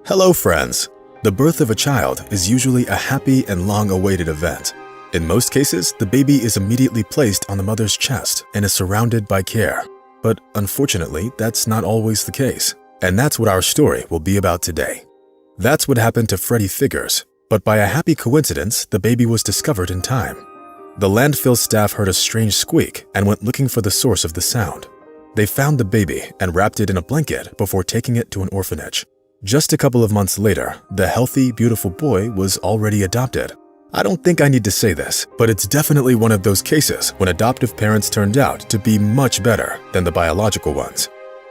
Hello, friends! The birth of a child is usually a happy and long-awaited event. In most cases, the baby is immediately placed on the mother's chest and is surrounded by care. But unfortunately, that's not always the case. And that's what our story will be about today. That's what happened to Freddie Figures, but by a happy coincidence, the baby was discovered in time. The landfill staff heard a strange squeak and went looking for the source of the sound. They found the baby and wrapped it in a blanket before taking it to an orphanage. Just a couple of months later, the healthy, beautiful boy was already adopted. I don't think I need to say this, but it's definitely one of those cases when adoptive parents turned out to be much better than the biological ones.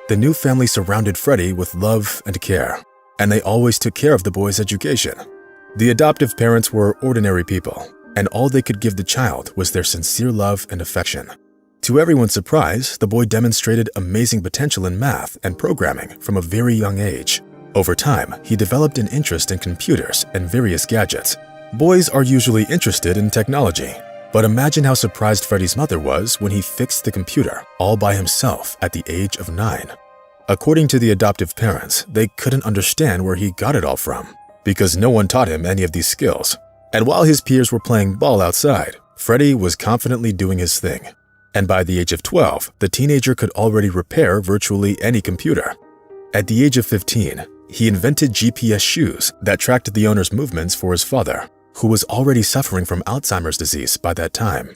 The new family surrounded Freddie with love and care, and they always took care of the boy's education. The adoptive parents were ordinary people, and all they could give the child was their sincere love and affection. To everyone's surprise, the boy demonstrated amazing potential in math and programming from a very young age. Over time, he developed an interest in computers and various gadgets. Boys are usually interested in technology, but imagine how surprised Freddie's mother was when he fixed the computer all by himself at the age of 9. According to the adoptive parents, they couldn't understand where he got it all from, because no one taught him any of these skills. And while his peers were playing ball outside, Freddie was confidently doing his thing. And by the age of 12, the teenager could already repair virtually any computer. At the age of 15, he invented GPS shoes that tracked the owner's movements for his father, who was already suffering from Alzheimer's disease by that time.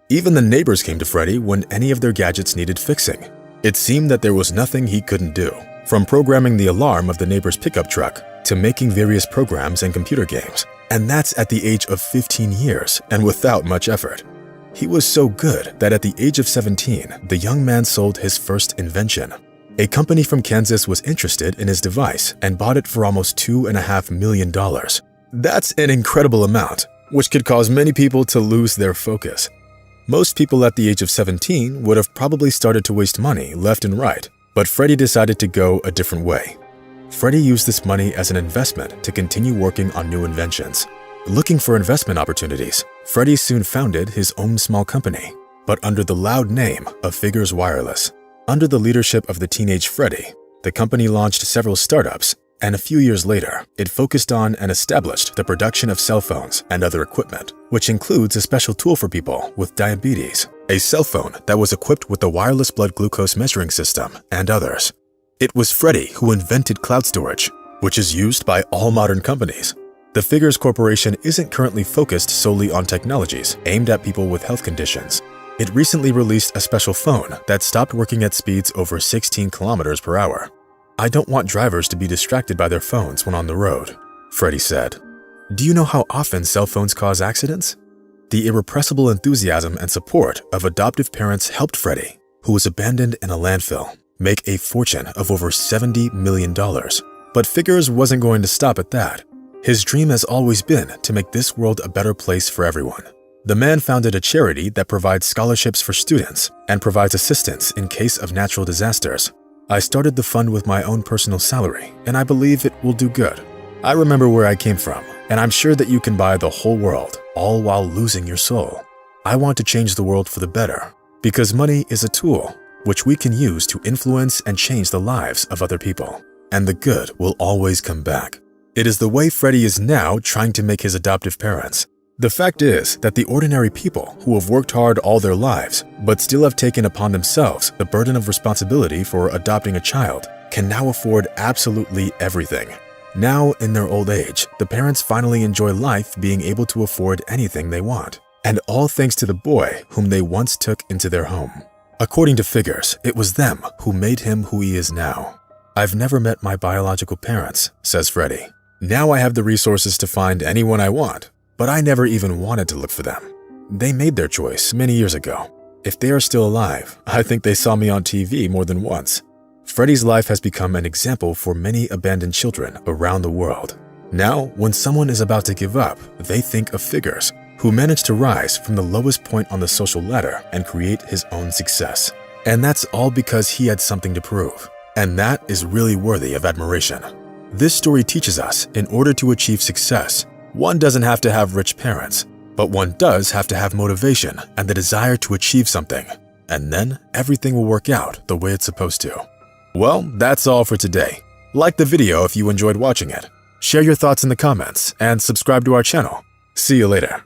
Even the neighbors came to Freddie when any of their gadgets needed fixing. It seemed that there was nothing he couldn't do, from programming the alarm of the neighbor's pickup truck to making various programs and computer games. And that's at the age of 15 years and without much effort. He was so good that at the age of 17, the young man sold his first invention. A company from Kansas was interested in his device and bought it for almost $2.5 million. That's an incredible amount, which could cause many people to lose their focus. Most people at the age of 17 would have probably started to waste money left and right, but Freddie decided to go a different way. Freddie used this money as an investment to continue working on new inventions. Looking for investment opportunities, Freddie soon founded his own small company, but under the loud name of Figures Wireless. Under the leadership of the teenage Freddie, the company launched several startups, and a few years later, it focused on and established the production of cell phones and other equipment, which includes a special tool for people with diabetes, a cell phone that was equipped with a wireless blood glucose measuring system, and others. It was Freddie who invented cloud storage, which is used by all modern companies. The Figures Corporation isn't currently focused solely on technologies aimed at people with health conditions. It recently released a special phone that stopped working at speeds over 16 kilometers per hour. "I don't want drivers to be distracted by their phones when on the road," Freddie said. Do you know how often cell phones cause accidents? The irrepressible enthusiasm and support of adoptive parents helped Freddie, who was abandoned in a landfill, make a fortune of over $70 million. But Figures wasn't going to stop at that. His dream has always been to make this world a better place for everyone. The man founded a charity that provides scholarships for students and provides assistance in case of natural disasters. I started the fund with my own personal salary, and I believe it will do good. I remember where I came from, and I'm sure that you can buy the whole world, all while losing your soul. I want to change the world for the better, because money is a tool which we can use to influence and change the lives of other people, and the good will always come back. It is the way Freddie is now trying to make his adoptive parents. The fact is that the ordinary people who have worked hard all their lives, but still have taken upon themselves the burden of responsibility for adopting a child, can now afford absolutely everything. Now, in their old age, the parents finally enjoy life being able to afford anything they want. And all thanks to the boy whom they once took into their home. According to Figures, it was them who made him who he is now. "I've never met my biological parents," says Freddie. "Now I have the resources to find anyone I want, but I never even wanted to look for them. They made their choice many years ago. If they are still alive, I think they saw me on TV more than once." Freddie's life has become an example for many abandoned children around the world. Now, when someone is about to give up, they think of Figures, who managed to rise from the lowest point on the social ladder and create his own success. And that's all because he had something to prove. And that is really worthy of admiration. This story teaches us, in order to achieve success, one doesn't have to have rich parents, but one does have to have motivation and the desire to achieve something. And then everything will work out the way it's supposed to. Well, that's all for today. Like the video if you enjoyed watching it. Share your thoughts in the comments and subscribe to our channel. See you later.